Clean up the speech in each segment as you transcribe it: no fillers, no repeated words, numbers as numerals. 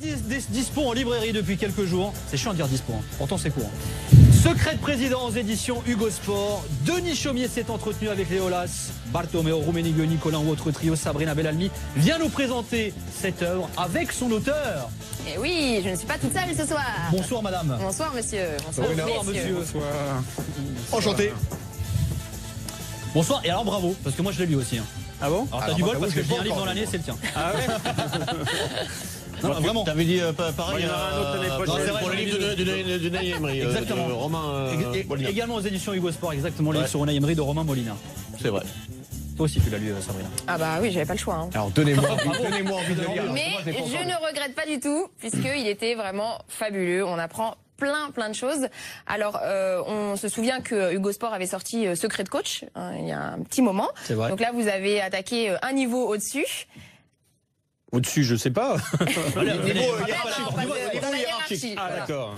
Dispo en librairie depuis quelques jours. C'est chiant de dire dispo, hein. Pourtant c'est court. Secret de président aux éditions Hugo Sport. Denis Chaumier s'est entretenu avec Léo Las, Bartomeu Rummenigge, Nicolas ou autre trio. Sabrina Bellalmi vient nous présenter cette œuvre avec son auteur. Et oui, je ne suis pas toute seule ce soir. Bonsoir madame. Bonsoir monsieur. Bonsoir, monsieur. Bonsoir. Enchanté. Bonsoir, et alors bravo, parce que moi je l'ai lu aussi. Hein. Ah bon? Alors t'as du bol parce que je lis un livre dans l'année, c'est le tien. Ah ouais? Non, vraiment. T'avais dit pareil pour le livre de Unai Emery. Exactement. De Romain Molina. Également aux éditions Hugo Sport, exactement, le livre sur Unai Emery de Romain Molina. C'est vrai. Toi aussi tu l'as lu, Sabrina. Ah bah oui, j'avais pas le choix. Hein. Alors donnez-moi envie de le lire. Mais je ne regrette pas du tout, puisqu'il était vraiment fabuleux. On apprend plein de choses. Alors, on se souvient que Hugo Sport avait sorti Secret de coach, hein, il y a un petit moment. C'est vrai. Donc là, vous avez attaqué un niveau au-dessus. Au-dessus, je sais pas. Hiérarchie. Ah d'accord.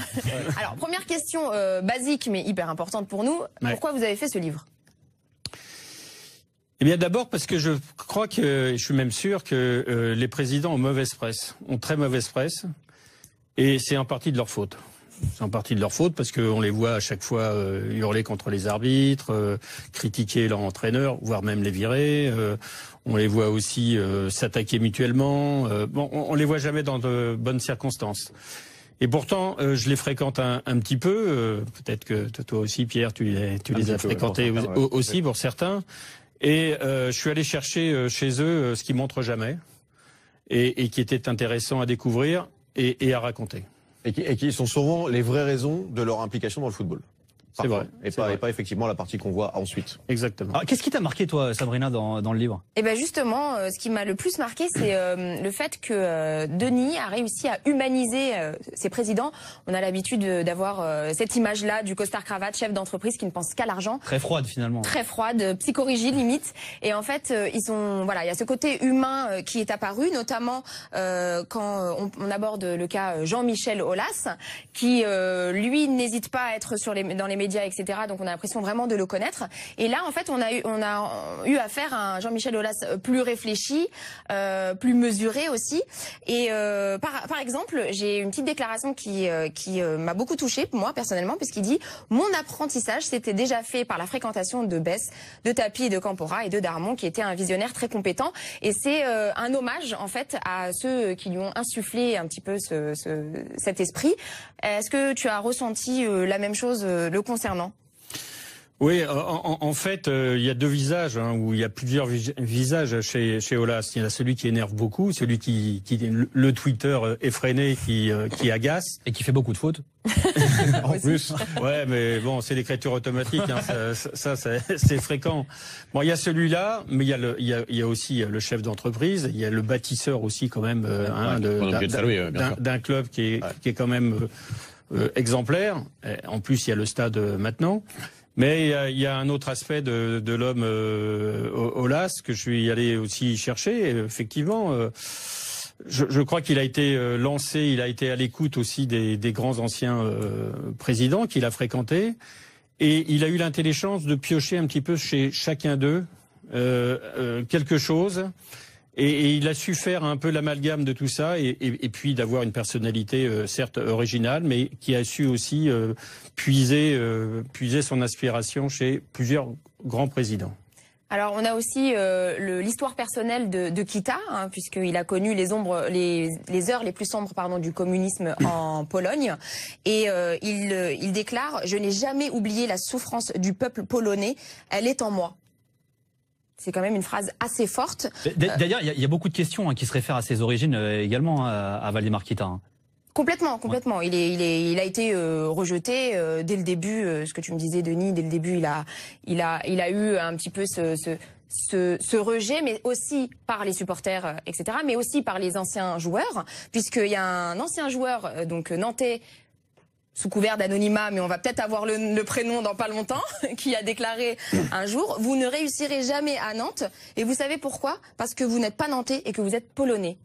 Alors, première question basique, mais hyper importante pour nous. Ouais. Pourquoi vous avez fait ce livre? Eh bien d'abord parce que je crois que, je suis même sûr que les présidents ont mauvaise presse, ont très mauvaise presse, et c'est en partie de leur faute. C'est en partie de leur faute parce qu'on les voit à chaque fois hurler contre les arbitres, critiquer leur entraîneur, voire même les virer. On les voit aussi s'attaquer mutuellement. Bon, on les voit jamais dans de bonnes circonstances. Et pourtant, je les fréquente un petit peu. Peut-être que toi aussi, Pierre, tu les as fréquentés aussi pour certains. Et je suis allé chercher chez eux ce qu'ils montrent jamais et qui était intéressant à découvrir et à raconter. Et qui sont souvent les vraies raisons de leur implication dans le football. C'est vrai. Et pas effectivement la partie qu'on voit ensuite. Exactement. Alors, qu'est-ce qui t'a marqué toi, Sabrina, dans le livre? Eh ben justement, ce qui m'a le plus marqué, c'est le fait que Denis a réussi à humaniser ses présidents. On a l'habitude d'avoir cette image-là du costard-cravate, chef d'entreprise qui ne pense qu'à l'argent. Très froide finalement. Très froide, psychorigide limite. Et en fait, il y a ce côté humain qui est apparu, notamment quand on aborde le cas Jean-Michel Aulas, qui lui n'hésite pas à être dans les médias, etc. Donc on a l'impression vraiment de le connaître. Et là, en fait, on a eu affaire à un Jean-Michel Aulas plus réfléchi, plus mesuré aussi. Et par exemple, j'ai une petite déclaration qui m'a beaucoup touchée, moi personnellement, puisqu'il dit « Mon apprentissage s'était déjà fait par la fréquentation de Bess, de Tapi et de Campora et de Darmon, qui était un visionnaire très compétent. » Et c'est un hommage, en fait, à ceux qui lui ont insufflé un petit peu cet esprit. Est-ce que tu as ressenti la même chose le concernant? Oui, en fait, il y a deux visages, hein, où il y a plusieurs visages chez Aulas. Il y en a celui qui énerve beaucoup, celui qui le Twitter effréné qui agace. Et qui fait beaucoup de fautes. En plus. Ouais, mais bon, c'est l'écriture automatique, hein, ça c'est fréquent. Bon, il y a celui-là, mais il y a aussi le chef d'entreprise, il y a le bâtisseur aussi quand même d'un club qui est quand même exemplaire. En plus, il y a le stade maintenant. Mais il y a un autre aspect de l'homme Aulas que je suis allé aussi chercher. Et effectivement, je crois qu'il a été lancé, il a été à l'écoute aussi des grands anciens présidents qu'il a fréquentés. Et il a eu l'intelligence de piocher un petit peu chez chacun d'eux quelque chose. Et il a su faire un peu l'amalgame de tout ça et puis d'avoir une personnalité certes originale, mais qui a su aussi puiser son inspiration chez plusieurs grands présidents. Alors on a aussi l'histoire personnelle de Kita, hein, puisqu'il a connu les heures les plus sombres du communisme en Pologne, et il déclare « Je n'ai jamais oublié la souffrance du peuple polonais, elle est en moi ». C'est quand même une phrase assez forte. D'ailleurs, il y a beaucoup de questions qui se réfèrent à ses origines également à Valdemar Kita. Hein. Complètement. Ouais. Il a été rejeté dès le début. Ce que tu me disais, Denis, dès le début, il a eu un petit peu ce rejet, mais aussi par les supporters, etc., mais aussi par les anciens joueurs, puisqu'il y a un ancien joueur, donc nantais, sous couvert d'anonymat, mais on va peut-être avoir le prénom dans pas longtemps, qui a déclaré un jour « Vous ne réussirez jamais à Nantes, et vous savez pourquoi? Parce que vous n'êtes pas nantais et que vous êtes polonais. »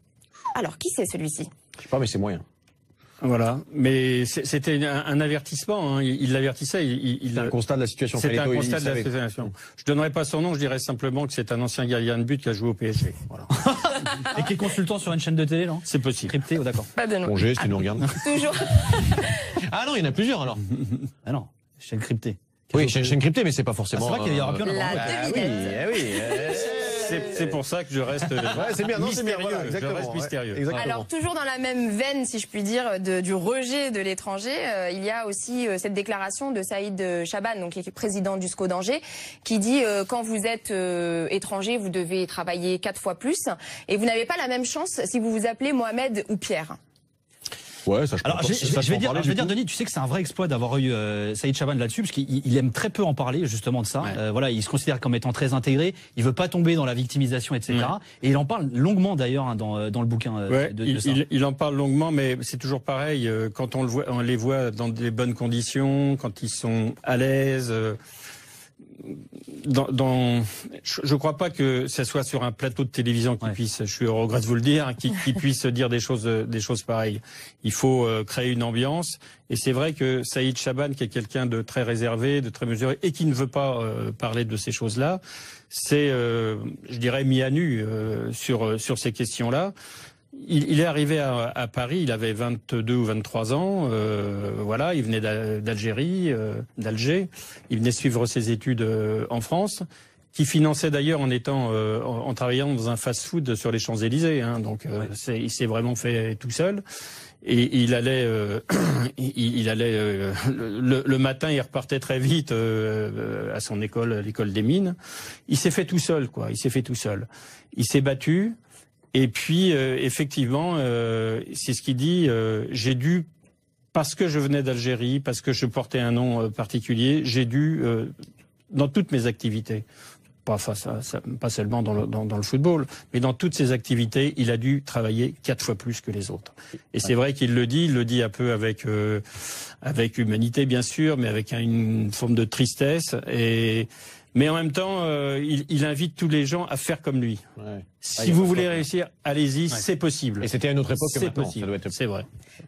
Alors, qui c'est celui-ci? Je sais pas, mais c'est moyen. Voilà, mais c'était un avertissement, hein. Il l'avertissait. C'est un constat de la situation. C'est un constat de la situation. Je donnerai pas son nom, je dirais simplement que c'est un ancien gardien de but qui a joué au PSG. Voilà. Et qui est consultant sur une chaîne de télé, non? C'est possible. Crypté, d'accord. Pas de nom. Congé, si tu nous regardes. Toujours. Ah non, il y en a plusieurs alors. Ah non, chaîne cryptée. Oui, chaîne cryptée, mais c'est pas forcément. C'est vrai qu'il y aura plus en La avant. devinette. C'est pour ça que je reste c'est bien, non, c'est bien, mystérieux. voilà, Je exactement, reste mystérieux. ouais, exactement. Alors toujours dans la même veine, si je puis dire, du rejet de l'étranger, il y a aussi cette déclaration de Saïd Chaban, donc qui est président du SCO d'Angers, qui dit quand vous êtes étranger, vous devez travailler 4 fois plus, et vous n'avez pas la même chance si vous vous appelez Mohamed ou Pierre. Ouais, ça je peux Alors, je vais dire, Denis, tu sais que c'est un vrai exploit d'avoir eu Saïd Chaban là-dessus, parce qu'il aime très peu en parler, justement, de ça. Ouais. Voilà, il se considère comme étant très intégré, il veut pas tomber dans la victimisation, etc. Ouais. Et il en parle longuement, d'ailleurs, hein, dans le bouquin de ça. Il en parle longuement, mais c'est toujours pareil, quand on les voit dans des bonnes conditions, quand ils sont à l'aise... je crois pas que ça soit sur un plateau de télévision qui puisse, je suis regrette de vous le dire, qui puisse dire des choses pareilles. Il faut créer une ambiance, et c'est vrai que Saïd Chaban, qui est quelqu'un de très réservé, de très mesuré, et qui ne veut pas parler de ces choses-là, c'est, je dirais, mis à nu sur ces questions-là. Il est arrivé à Paris, il avait 22 ou 23 ans, voilà, il venait d'Algérie, d'Alger, il venait suivre ses études en France, qui finançait d'ailleurs en travaillant dans un fast-food sur les Champs-Élysées, hein, donc il s'est vraiment fait tout seul. Et il allait, le matin, il repartait très vite à son école, à l'école des mines. Il s'est fait tout seul, quoi. Il s'est fait tout seul. Il s'est battu. Et puis, effectivement, c'est ce qu'il dit, j'ai dû, parce que je venais d'Algérie, parce que je portais un nom particulier, j'ai dû, dans toutes mes activités, pas seulement dans le football, mais dans toutes ses activités, il a dû travailler 4 fois plus que les autres. Et c'est vrai qu'il le dit un peu avec humanité, bien sûr, mais avec une forme de tristesse. Mais en même temps, il invite tous les gens à faire comme lui. Ouais. Si vous voulez réussir, allez-y, c'est possible. Et c'était à une autre époque que maintenant. C'est vrai.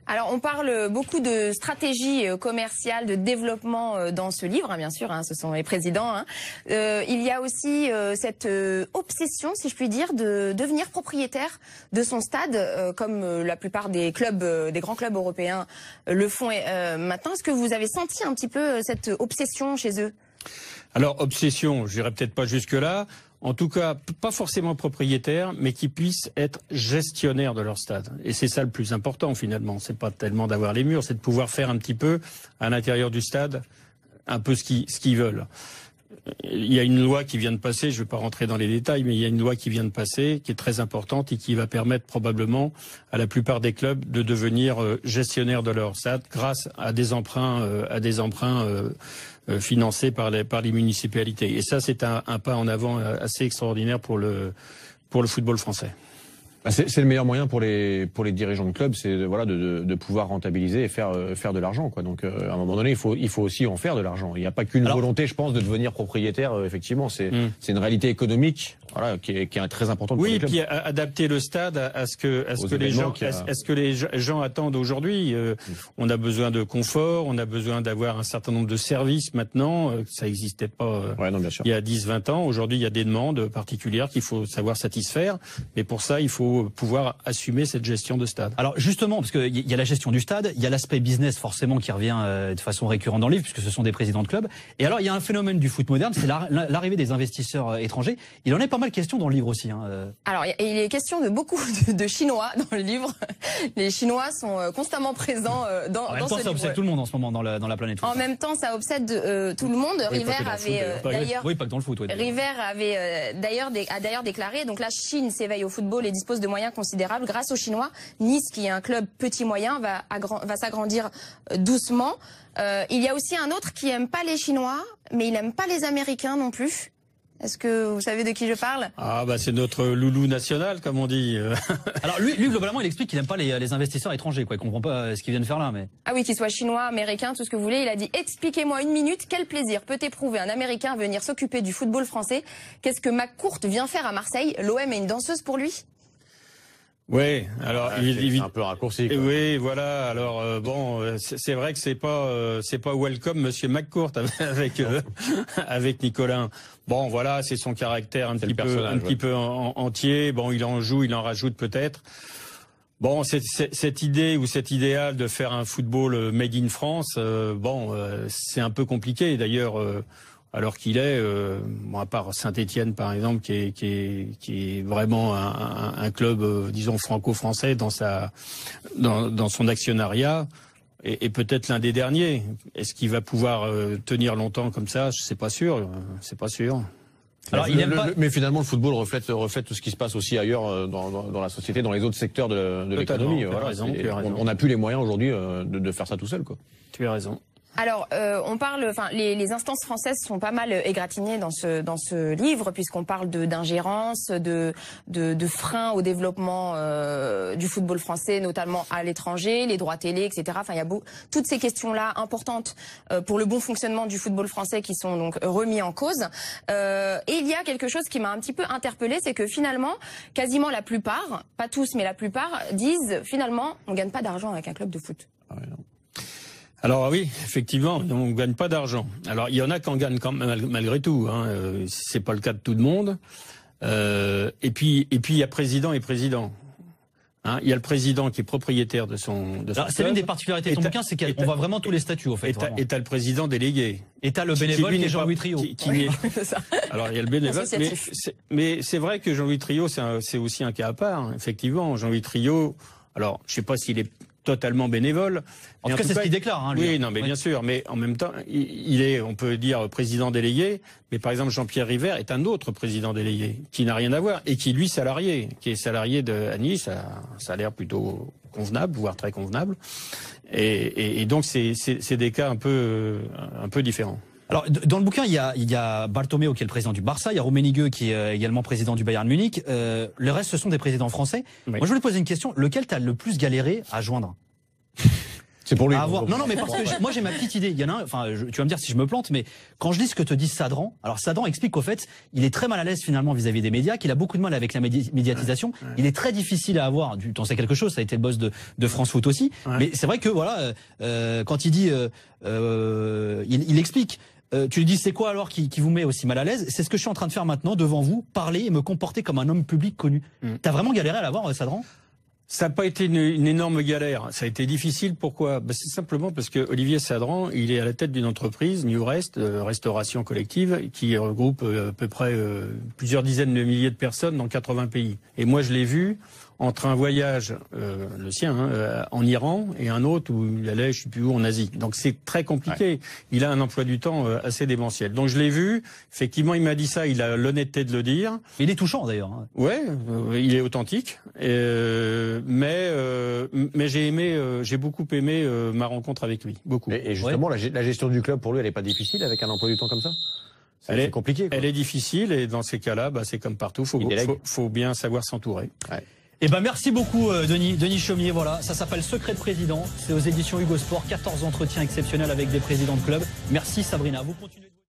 Alors, on parle beaucoup de stratégie commerciale, de développement dans ce livre, hein, bien sûr, hein, ce sont les présidents. Hein. Il y a aussi cette obsession, si je puis dire, de devenir propriétaire de son stade, comme la plupart des clubs, des grands clubs européens le font maintenant. Est-ce que vous avez senti un petit peu cette obsession chez eux ? Alors, obsession, je dirais peut-être pas jusque-là. En tout cas, pas forcément propriétaires, mais qui puissent être gestionnaires de leur stade. Et c'est ça le plus important, finalement. C'est pas tellement d'avoir les murs, c'est de pouvoir faire un petit peu, à l'intérieur du stade, un peu ce qu'ils veulent. Il y a une loi qui vient de passer, je ne vais pas rentrer dans les détails, mais il y a une loi qui vient de passer, qui est très importante et qui va permettre probablement à la plupart des clubs de devenir gestionnaires de leur stade grâce à des emprunts, financés par les municipalités. Et ça, c'est un pas en avant assez extraordinaire pour le football français. C'est le meilleur moyen pour les dirigeants de clubs, c'est de pouvoir rentabiliser et faire de l'argent, quoi. Donc à un moment donné, il faut aussi en faire de l'argent. Il n'y a pas qu'une volonté, je pense, de devenir propriétaire. Effectivement, c'est une réalité économique, voilà, qui est très importante. Oui, pour les et puis adapter le stade à ce que les gens attendent aujourd'hui. On a besoin de confort, on a besoin d'avoir un certain nombre de services maintenant. Ça n'existait pas il y a 10-20 ans. Aujourd'hui, il y a des demandes particulières qu'il faut savoir satisfaire. Mais pour ça, il faut pouvoir assumer cette gestion de stade. Alors justement, parce qu'il y a la gestion du stade, il y a l'aspect business forcément qui revient de façon récurrente dans le livre, puisque ce sont des présidents de clubs. Et alors il y a un phénomène du foot moderne, c'est l'arrivée des investisseurs étrangers. Il en est pas mal question dans le livre aussi. Hein. Alors il est question de beaucoup de Chinois dans le livre. Les Chinois sont constamment présents dans ce livre. En même temps, ça obsède tout le monde en ce moment dans la planète foot. En même temps, ça obsède tout le monde. Oui, River avait d'ailleurs... Oui, pas que dans le foot. River avait d'ailleurs déclaré, donc la Chine s'éveille au football et dispose de moyens considérables grâce aux Chinois. Nice, qui est un club petit moyen, va s'agrandir doucement. Il y a aussi un autre qui aime pas les Chinois, mais il aime pas les Américains non plus. Est-ce que vous savez de qui je parle? Ah bah c'est notre loulou national, comme on dit. Alors lui globalement il explique qu'il n'aime pas les investisseurs étrangers, quoi. Il comprend pas ce qu'ils viennent faire là, mais. Ah oui, qu'ils soient chinois, américains, tout ce que vous voulez. Il a dit: expliquez-moi une minute, quel plaisir peut éprouver un Américain à venir s'occuper du football français? Qu'est-ce que McCourt vient faire à Marseille? L'OM est une danseuse pour lui? Oui, alors c'est un peu raccourci. Quoi. Oui, voilà. Alors c'est vrai que c'est pas welcome Monsieur McCourt avec Nicolas. Bon, voilà, c'est son caractère un petit peu entier. Bon, il en joue, il en rajoute peut-être. Bon, cette idée ou cet idéal de faire un football made in France, c'est un peu compliqué. D'ailleurs, alors qu'il est, à part Saint-Étienne par exemple, qui est vraiment un club, disons franco-français dans son actionnariat, et peut-être l'un des derniers. Est-ce qu'il va pouvoir tenir longtemps comme ça? C'est pas sûr. C'est pas sûr. Alors, mais finalement, le football reflète tout ce qui se passe aussi ailleurs dans la société, dans les autres secteurs de l'économie. Voilà, on n'a plus les moyens aujourd'hui de faire ça tout seul, quoi. Tu as raison. Alors, on parle, enfin, les instances françaises sont pas mal égratignées dans ce livre, puisqu'on parle d'ingérence, de freins au développement du football français, notamment à l'étranger, les droits télé, etc. Enfin, il y a toutes ces questions-là importantes pour le bon fonctionnement du football français qui sont donc remis en cause. Et il y a quelque chose qui m'a un petit peu interpellée, c'est que finalement, quasiment la plupart, pas tous, mais la plupart, disent finalement, on gagne pas d'argent avec un club de foot. Ah ouais, non. Alors oui, effectivement, on ne gagne pas d'argent. Alors il y en a qui en gagnent quand même malgré tout. C'est pas le cas de tout le monde. Et puis il y a président et président. Il y a le président qui est propriétaire de son c'est l'une des particularités de ton bouquin, c'est qu'on voit vraiment tous les statuts, au fait. Et t'as le président délégué. Et t'as le bénévole qui est Jean-Louis Trio. Alors il y a le bénévole, mais c'est vrai que Jean-Louis Trio, c'est aussi un cas à part. Effectivement, Jean-Louis Trio. Alors je sais pas s'il est totalement bénévole. En tout cas, c'est ce qu'il déclare, lui. Oui, non, mais bien sûr. Mais en même temps, il est, on peut dire, président délégué. Mais par exemple, Jean-Pierre River est un autre président délégué qui n'a rien à voir et qui, lui, qui est salarié à Nice, ça a l'air plutôt convenable, voire très convenable. Et donc, c'est des cas un peu différents. Alors, dans le bouquin, il y a Bartomeu qui est le président du Barça, il y a Rummenigge qui est également président du Bayern Munich. Le reste, ce sont des présidents français. Oui. Moi, je voulais poser une question. Lequel t'as le plus galéré à joindre? C'est pour lui. Non, mais parce que moi j'ai ma petite idée. Il y en a un, enfin, tu vas me dire si je me plante, mais quand je lis ce que te dit Sadran, alors Sadran explique qu'au fait, il est très mal à l'aise finalement vis-à-vis des médias, qu'il a beaucoup de mal avec la médiatisation. Ouais. Il est très difficile à avoir. Tu en sais quelque chose, ça a été le boss de France Foot aussi. Ouais. Mais c'est vrai que voilà, quand il dit, il explique. Tu lui dis c'est quoi alors qui vous met aussi mal à l'aise? C'est ce que je suis en train de faire maintenant devant vous, parler et me comporter comme un homme public connu. T'as vraiment galéré à l'avoir, Sadran? Ça n'a pas été une énorme galère. Ça a été difficile. Pourquoi? C'est simplement parce que Olivier Sadran, il est à la tête d'une entreprise, New Rest, restauration collective, qui regroupe à peu près plusieurs dizaines de milliers de personnes dans 80 pays. Et moi, je l'ai vu entre un voyage, le sien, en Iran, et un autre où il allait, je sais plus où, en Asie. Donc c'est très compliqué. Ouais. Il a un emploi du temps assez démentiel. Donc je l'ai vu. Effectivement, il m'a dit ça. Il a l'honnêteté de le dire. Il est touchant d'ailleurs. Ouais, il est authentique. Mais j'ai beaucoup aimé ma rencontre avec lui. Beaucoup. Et justement, la gestion du club pour lui, elle est pas difficile avec un emploi du temps comme ça? C'est compliqué, quoi. Elle est difficile et dans ces cas-là, c'est comme partout. Faut bien savoir s'entourer. Ouais. Eh ben merci beaucoup Denis Chaumier, voilà, ça s'appelle Secret de président, c'est aux éditions Hugo Sport, 14 entretiens exceptionnels avec des présidents de clubs. Merci Sabrina, vous continuez de...